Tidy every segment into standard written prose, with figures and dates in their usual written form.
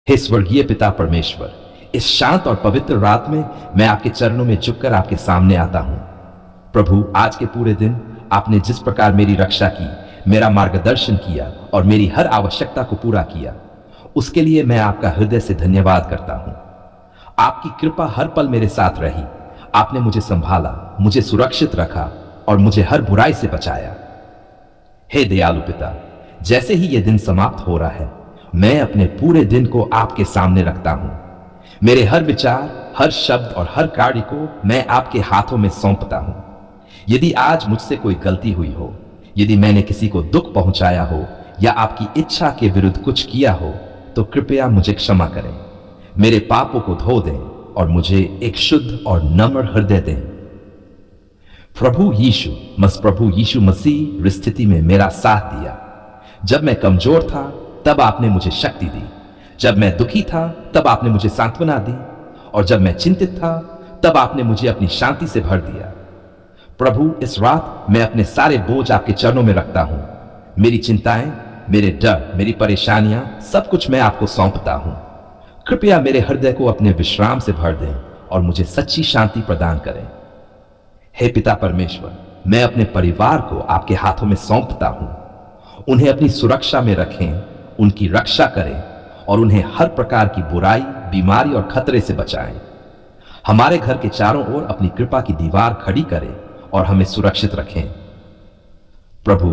हे स्वर्गीय पिता परमेश्वर, इस शांत और पवित्र रात में मैं आपके चरणों में झुककर आपके सामने आता हूं। प्रभु, आज के पूरे दिन आपने जिस प्रकार मेरी रक्षा की, मेरा मार्गदर्शन किया और मेरी हर आवश्यकता को पूरा किया, उसके लिए मैं आपका हृदय से धन्यवाद करता हूं। आपकी कृपा हर पल मेरे साथ रही। आपने मुझे संभाला, मुझे सुरक्षित रखा और मुझे हर बुराई से बचाया। हे दयालु पिता, जैसे ही यह दिन समाप्त हो रहा है, मैं अपने पूरे दिन को आपके सामने रखता हूं। मेरे हर विचार, हर शब्द और हर कार्य को मैं आपके हाथों में सौंपता हूं। यदि आज मुझसे कोई गलती हुई हो, यदि मैंने किसी को दुख पहुंचाया हो या आपकी इच्छा के विरुद्ध कुछ किया हो, तो कृपया मुझे क्षमा करें। मेरे पापों को धो दें और मुझे एक शुद्ध और नम्र हृदय दें। प्रभु यीशु मसीह स्थिति में मेरा साथ दिया। जब मैं कमजोर था, तब आपने मुझे शक्ति दी। जब मैं दुखी था, तब आपने मुझे सांत्वना दी। और जब मैं चिंतित था, तब आपने मुझे अपनी शांति से भर दिया। प्रभु, इस रात मैं अपने सारे बोझ आपके चरणों में रखता हूं। मेरी चिंताएं, मेरे डर, मेरी परेशानियां, सब कुछ मैं आपको सौंपता हूं। कृपया मेरे हृदय को अपने विश्राम से भर दें और मुझे सच्ची शांति प्रदान करें। हे पिता परमेश्वर, मैं अपने परिवार को आपके हाथों में सौंपता हूं। उन्हें अपनी सुरक्षा में रखें, उनकी रक्षा करें और उन्हें हर प्रकार की बुराई, बीमारी और खतरे से बचाएं। हमारे घर के चारों ओर अपनी कृपा की दीवार खड़ी करें और हमें सुरक्षित रखें। प्रभु,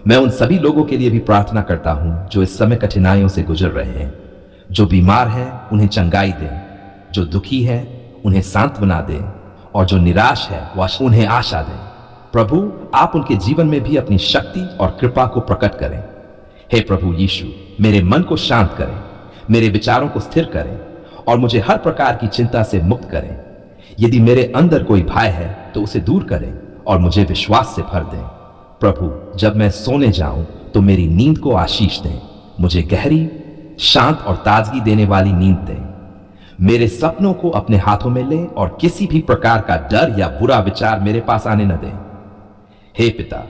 मैं उन सभी लोगों के लिए भी प्रार्थना करता हूं जो इस समय कठिनाइयों से गुजर रहे हैं। जो बीमार हैं, उन्हें चंगाई दें। जो दुखी हैं, उन्हें सांत्वना दें और जो निराश है, वह उन्हें आशा दें। प्रभु, आप उनके जीवन में भी अपनी शक्ति और कृपा को प्रकट करें। हे प्रभु यीशु, मेरे मन को शांत करें, मेरे विचारों को स्थिर करें और मुझे हर प्रकार की चिंता से मुक्त करें। यदि मेरे अंदर कोई भय है, तो उसे दूर करें और मुझे विश्वास से भर दें। प्रभु, जब मैं सोने जाऊं, तो मेरी नींद को आशीष दें। मुझे गहरी, शांत और ताजगी देने वाली नींद दें। मेरे सपनों को अपने हाथों में लें और किसी भी प्रकार का डर या बुरा विचार मेरे पास आने न दें। हे पिता,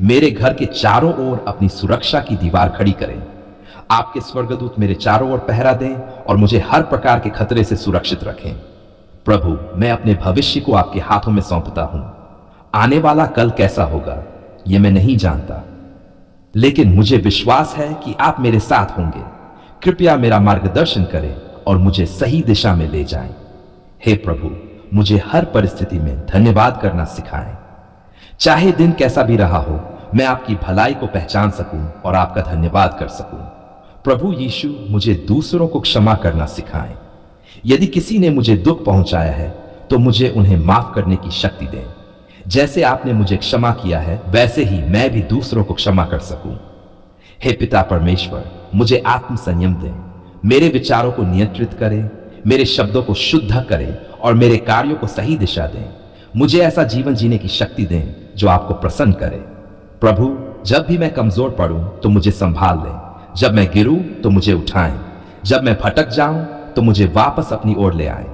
मेरे घर के चारों ओर अपनी सुरक्षा की दीवार खड़ी करें। आपके स्वर्गदूत मेरे चारों ओर पहरा दें और मुझे हर प्रकार के खतरे से सुरक्षित रखें। प्रभु, मैं अपने भविष्य को आपके हाथों में सौंपता हूं। आने वाला कल कैसा होगा, यह मैं नहीं जानता, लेकिन मुझे विश्वास है कि आप मेरे साथ होंगे। कृपया मेरा मार्गदर्शन करें और मुझे सही दिशा में ले जाएं। हे प्रभु, मुझे हर परिस्थिति में धन्यवाद करना सिखाएं। चाहे दिन कैसा भी रहा हो, मैं आपकी भलाई को पहचान सकूं और आपका धन्यवाद कर सकूं। प्रभु यीशु, मुझे दूसरों को क्षमा करना सिखाएं। यदि किसी ने मुझे दुख पहुंचाया है, तो मुझे उन्हें माफ करने की शक्ति दें। जैसे आपने मुझे क्षमा किया है, वैसे ही मैं भी दूसरों को क्षमा कर सकूं। हे पिता परमेश्वर, मुझे आत्म संयम दें। मेरे विचारों को नियंत्रित करें, मेरे शब्दों को शुद्ध करें और मेरे कार्यों को सही दिशा दें। मुझे ऐसा जीवन जीने की शक्ति दें जो आपको प्रसन्न करे। प्रभु, जब भी मैं कमजोर पड़ूं, तो मुझे संभाल लें। जब मैं गिरूं, तो मुझे उठाएं। जब मैं भटक जाऊं, तो मुझे वापस अपनी ओर ले आएं।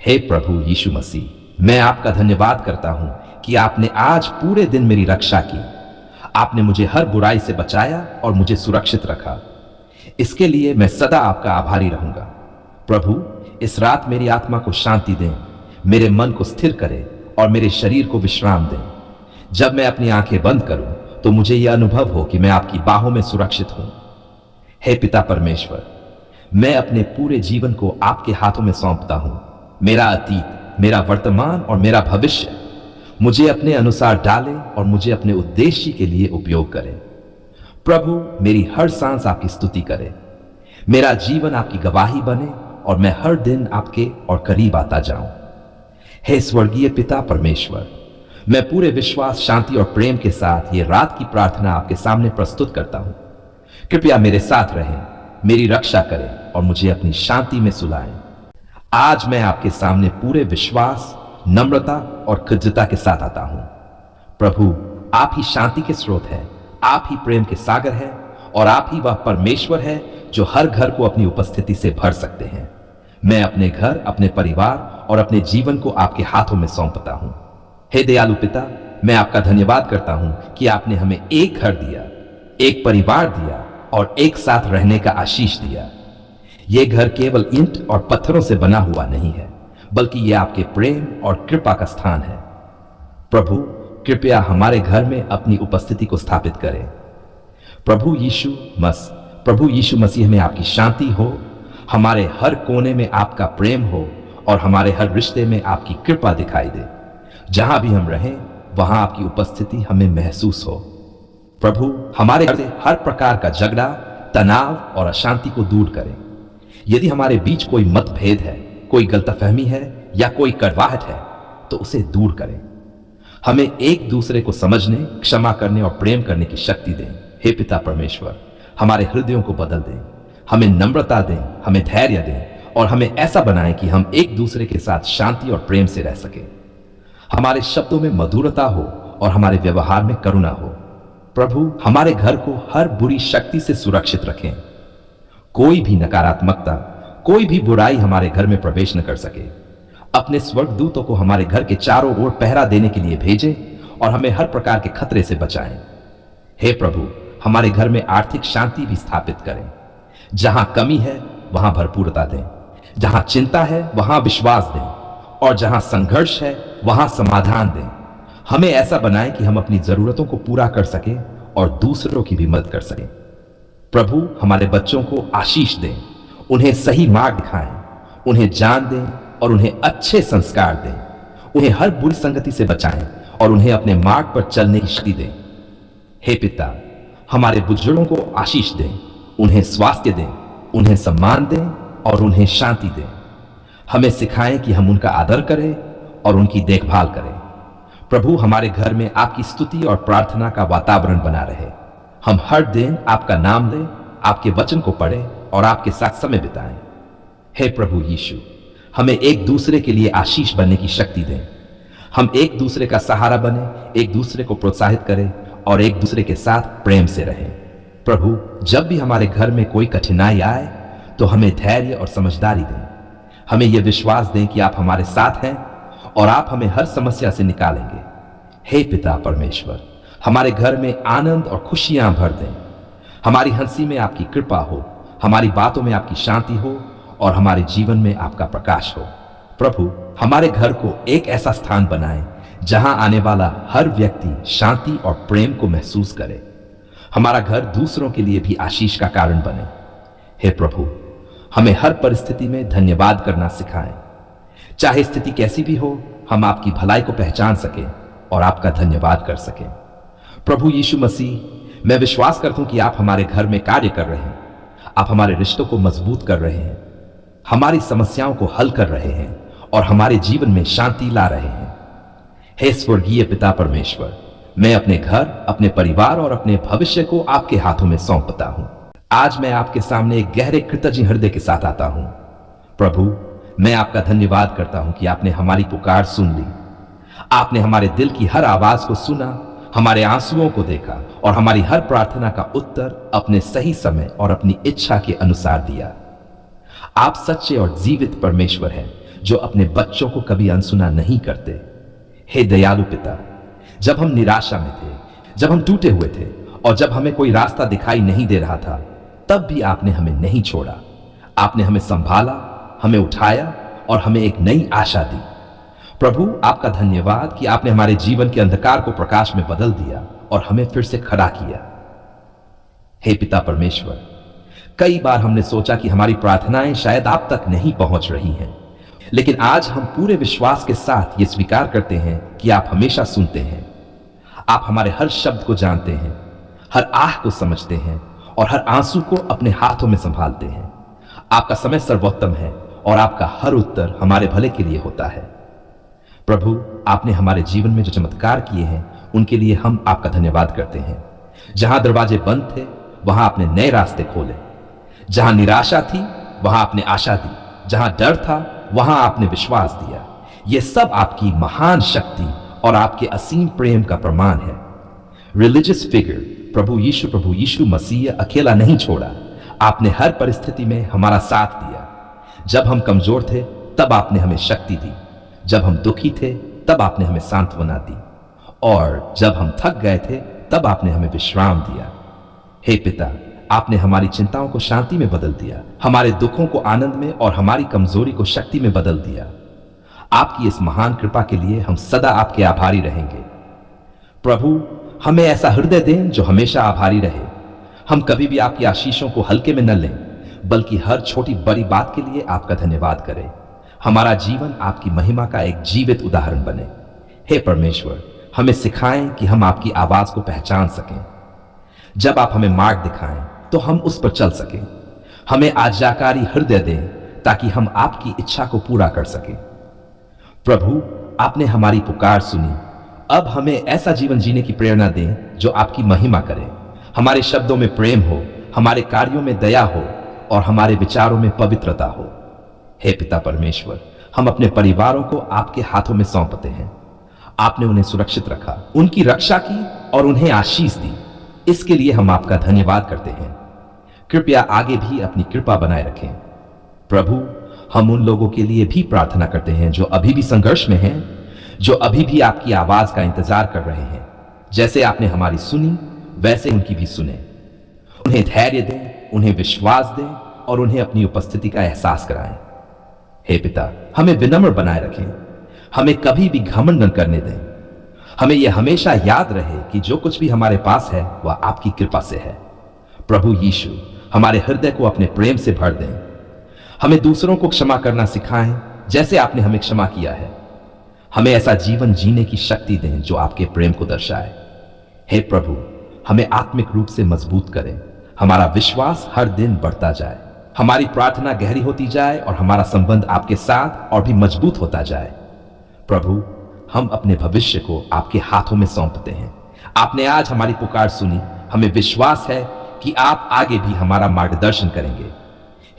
हे प्रभु यीशु मसीह, मैं आपका धन्यवाद करता हूं कि आपने आज पूरे दिन मेरी रक्षा की। आपने मुझे हर बुराई से बचाया और मुझे सुरक्षित रखा। इसके लिए मैं सदा आपका आभारी रहूंगा। प्रभु, इस रात मेरी आत्मा को शांति दें, मेरे मन को स्थिर करें और मेरे शरीर को विश्राम दें। जब मैं अपनी आंखें बंद करूं, तो मुझे यह अनुभव हो कि मैं आपकी बाहों में सुरक्षित हूं। हे पिता परमेश्वर, मैं अपने पूरे जीवन को आपके हाथों में सौंपता हूं। मेरा अतीत, मेरा वर्तमान और मेरा भविष्य मुझे अपने अनुसार डालें और मुझे अपने उद्देश्य के लिए उपयोग करें। प्रभु, मेरी हर सांस आपकी स्तुति करे। मेरा जीवन आपकी गवाही बने और मैं हर दिन आपके और करीब आता जाऊं। हे स्वर्गीय पिता परमेश्वर, मैं पूरे विश्वास, शांति और प्रेम के साथ ये रात की प्रार्थना आपके सामने प्रस्तुत करता हूं। कृपया मेरे साथ रहें, मेरी रक्षा करें और मुझे अपनी शांति में सुलाएं। आज मैं आपके सामने पूरे विश्वास, नम्रता और कृतज्ञता के साथ आता हूं। प्रभु, आप ही शांति के स्रोत हैं, आप ही प्रेम के सागर हैं और आप ही वह परमेश्वर है जो हर घर को अपनी उपस्थिति से भर सकते हैं। मैं अपने घर, अपने परिवार और अपने जीवन को आपके हाथों में सौंपता हूं। हे दयालु पिता, मैं आपका धन्यवाद करता हूं कि आपने हमें एक घर दिया, एक परिवार दिया और एक साथ रहने का आशीष दिया। ये घर केवल ईंट और पत्थरों से बना हुआ नहीं है, बल्कि यह आपके प्रेम और कृपा का स्थान है। प्रभु कृपया हमारे घर में अपनी उपस्थिति को स्थापित करें। प्रभु यीशु मसीह में आपकी शांति हो, हमारे हर कोने में आपका प्रेम हो और हमारे हर रिश्ते में आपकी कृपा दिखाई दे। जहां भी हम रहें वहां आपकी उपस्थिति हमें महसूस हो। प्रभु हमारे घर से हर प्रकार का झगड़ा, तनाव और अशांति को दूर करें। यदि हमारे बीच कोई मतभेद है, कोई गलतफहमी है या कोई कड़वाहट है तो उसे दूर करें। हमें एक दूसरे को समझने, क्षमा करने और प्रेम करने की शक्ति दें। हे पिता परमेश्वर, हमारे हृदयों को बदल दें, हमें नम्रता दें, हमें धैर्य दें और हमें ऐसा बनाएं कि हम एक दूसरे के साथ शांति और प्रेम से रह सकें। हमारे शब्दों में मधुरता हो और हमारे व्यवहार में करुणा हो। प्रभु हमारे घर को हर बुरी शक्ति से सुरक्षित रखें। कोई भी नकारात्मकता, कोई भी बुराई हमारे घर में प्रवेश न कर सके। अपने स्वर्गदूतों को हमारे घर के चारों ओर पहरा देने के लिए भेजें और हमें हर प्रकार के खतरे से बचाएं। हे प्रभु, हमारे घर में आर्थिक शांति भी स्थापित करें। जहां कमी है वहां भरपूरता दें, जहां चिंता है वहां विश्वास दें और जहां संघर्ष है वहां समाधान दें। हमें ऐसा बनाएं कि हम अपनी जरूरतों को पूरा कर सकें और दूसरों की भी मदद कर सकें। प्रभु हमारे बच्चों को आशीष दें, उन्हें सही मार्ग दिखाएं, उन्हें जान दें और उन्हें अच्छे संस्कार दें। उन्हें हर बुरी संगति से बचाएं और उन्हें अपने मार्ग पर चलने की शक्ति दें। हे पिता, हमारे बुजुर्गों को आशीष दें, उन्हें स्वास्थ्य दें, उन्हें सम्मान दें और उन्हें शांति दें। हमें सिखाएं कि हम उनका आदर करें और उनकी देखभाल करें। प्रभु हमारे घर में आपकी स्तुति और प्रार्थना का वातावरण बना रहे। हम हर दिन आपका नाम लें, आपके वचन को पढ़ें और आपके साथ समय बिताएं। हे प्रभु यीशु, हमें एक दूसरे के लिए आशीष बनने की शक्ति दें। हम एक दूसरे का सहारा बने, एक दूसरे को प्रोत्साहित करें और एक दूसरे के साथ प्रेम से रहें। प्रभु जब भी हमारे घर में कोई कठिनाई आए तो हमें धैर्य और समझदारी दें। हमें यह विश्वास दें कि आप हमारे साथ हैं और आप हमें हर समस्या से निकालेंगे। हे पिता परमेश्वर, हमारे घर में आनंद और खुशियां भर दें। हमारी हंसी में आपकी कृपा हो, हमारी बातों में आपकी शांति हो और हमारे जीवन में आपका प्रकाश हो। प्रभु हमारे घर को एक ऐसा स्थान बनाएं जहां आने वाला हर व्यक्ति शांति और प्रेम को महसूस करे। हमारा घर दूसरों के लिए भी आशीष का कारण बने। हे प्रभु, हमें हर परिस्थिति में धन्यवाद करना सिखाएं। चाहे स्थिति कैसी भी हो, हम आपकी भलाई को पहचान सकें और आपका धन्यवाद कर सकें। प्रभु यीशु मसीह, मैं विश्वास करता हूं कि आप हमारे घर में कार्य कर रहे हैं। आप हमारे रिश्तों को मजबूत कर रहे हैं, हमारी समस्याओं को हल कर रहे हैं और हमारे जीवन में शांति ला रहे हैं। हे स्वर्गीय पिता परमेश्वर, मैं अपने घर, अपने परिवार और अपने भविष्य को आपके हाथों में सौंपता हूं। आज मैं आपके सामने एक गहरे कृतज्ञ हृदय के साथ आता हूं। प्रभु, मैं आपका धन्यवाद करता हूं कि आपने हमारी पुकार सुन ली। आपने हमारे दिल की हर आवाज को सुना, हमारे आंसुओं को देखा और हमारी हर प्रार्थना का उत्तर अपने सही समय और अपनी इच्छा के अनुसार दिया। आप सच्चे और जीवित परमेश्वर हैं जो अपने बच्चों को कभी अनसुना नहीं करते। हे दयालु पिता, जब हम निराशा में थे, जब हम टूटे हुए थे और जब हमें कोई रास्ता दिखाई नहीं दे रहा था, तब भी आपने हमें नहीं छोड़ा। आपने हमें संभाला, हमें उठाया और हमें एक नई आशा दी। प्रभु, आपका धन्यवाद कि आपने हमारे जीवन के अंधकार को प्रकाश में बदल दिया और हमें फिर से खड़ा किया। हे पिता परमेश्वर, कई बार हमने सोचा कि हमारी प्रार्थनाएं शायद आप तक नहीं पहुंच रही हैं, लेकिन आज हम पूरे विश्वास के साथ ये स्वीकार करते हैं कि आप हमेशा सुनते हैं। आप हमारे हर शब्द को जानते हैं, हर आह को समझते हैं और हर आंसू को अपने हाथों में संभालते हैं। आपका समय सर्वोत्तम है और आपका हर उत्तर हमारे भले के लिए होता है। प्रभु, आपने हमारे जीवन में जो चमत्कार किए हैं उनके लिए हम आपका धन्यवाद करते हैं। जहां दरवाजे बंद थे वहां आपने नए रास्ते खोले, जहां निराशा थी वहां आपने आशा दी, जहां डर था वहां आपने विश्वास दिया। यह सब आपकी महान शक्ति और आपके असीम प्रेम का प्रमाण है। रिलीजियस फिगर प्रभु यीशु मसीह अकेला नहीं छोड़ा। आपने हर परिस्थिति में हमारा साथ दिया। जब हम कमजोर थे तब आपने हमें शक्ति दी, जब हम दुखी थे तब आपने हमें सांत्वना दी और जब हम थक गए थे तब आपने हमें विश्राम दिया। हे पिता, आपने हमारी चिंताओं को शांति में बदल दिया, हमारे दुखों को आनंद में और हमारी कमजोरी को शक्ति में बदल दिया। आपकी इस महान कृपा के लिए हम सदा आपके आभारी रहेंगे। प्रभु, हमें ऐसा हृदय दें जो हमेशा आभारी रहे। हम कभी भी आपकी आशीषों को हल्के में न लें, बल्कि हर छोटी बड़ी बात के लिए आपका धन्यवाद करें। हमारा जीवन आपकी महिमा का एक जीवित उदाहरण बने। हे परमेश्वर, हमें सिखाएं कि हम आपकी आवाज को पहचान सकें। जब आप हमें मार्ग दिखाएं तो हम उस पर चल सकें। हमें आज्ञाकारी हृदय दें ताकि हम आपकी इच्छा को पूरा कर सकें। प्रभु, आपने हमारी पुकार सुनी। अब हमें ऐसा जीवन जीने की प्रेरणा दें जो आपकी महिमा करे। हमारे शब्दों में प्रेम हो, हमारे कार्यों में दया हो और हमारे विचारों में पवित्रता हो। हे पिता परमेश्वर, हम अपने परिवारों को आपके हाथों में सौंपते हैं। आपने उन्हें सुरक्षित रखा, उनकी रक्षा की और उन्हें आशीष दी। इसके लिए हम आपका धन्यवाद करते हैं। कृपया आगे भी अपनी कृपा बनाए रखें। प्रभु, हम उन लोगों के लिए भी प्रार्थना करते हैं जो अभी भी संघर्ष में हैं, जो अभी भी आपकी आवाज का इंतजार कर रहे हैं। जैसे आपने हमारी सुनी, वैसे उनकी भी सुने। उन्हें धैर्य दें, उन्हें विश्वास दें और उन्हें अपनी उपस्थिति का एहसास कराएं। हे पिता, हमें विनम्र बनाए रखें। हमें कभी भी घमंड न करने दें। हमें यह हमेशा याद रहे कि जो कुछ भी हमारे पास है वह आपकी कृपा से है। प्रभु यीशु, हमारे हृदय को अपने प्रेम से भर दें। हमें दूसरों को क्षमा करना सिखाएं जैसे आपने हमें क्षमा किया है। हमें ऐसा जीवन जीने की शक्ति दें जो आपके प्रेम को दर्शाए। हे प्रभु, हमें आत्मिक रूप से मजबूत करें। हमारा विश्वास हर दिन बढ़ता जाए, हमारी प्रार्थना गहरी होती जाए और हमारा संबंध आपके साथ और भी मजबूत होता जाए। प्रभु, हम अपने भविष्य को आपके हाथों में सौंपते हैं। आपने आज हमारी पुकार सुनी। हमें विश्वास है कि आप आगे भी हमारा मार्गदर्शन करेंगे।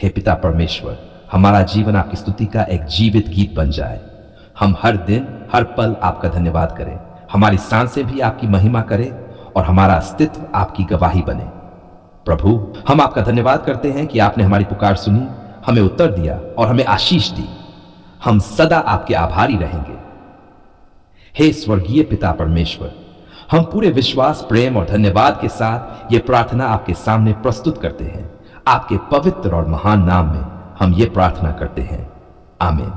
हे पिता परमेश्वर, हमारा जीवन आपकी स्तुति का एक जीवित गीत बन जाए। हम हर दिन हर पल आपका धन्यवाद करें। हमारी सांसें भी आपकी महिमा करें और हमारा अस्तित्व आपकी गवाही बने। प्रभु, हम आपका धन्यवाद करते हैं कि आपने हमारी पुकार सुनी, हमें उत्तर दिया और हमें आशीष दी। हम सदा आपके आभारी रहेंगे। हे स्वर्गीय पिता परमेश्वर, हम पूरे विश्वास, प्रेम और धन्यवाद के साथ ये प्रार्थना आपके सामने प्रस्तुत करते हैं। आपके पवित्र और महान नाम में हम ये प्रार्थना करते हैं। आमीन।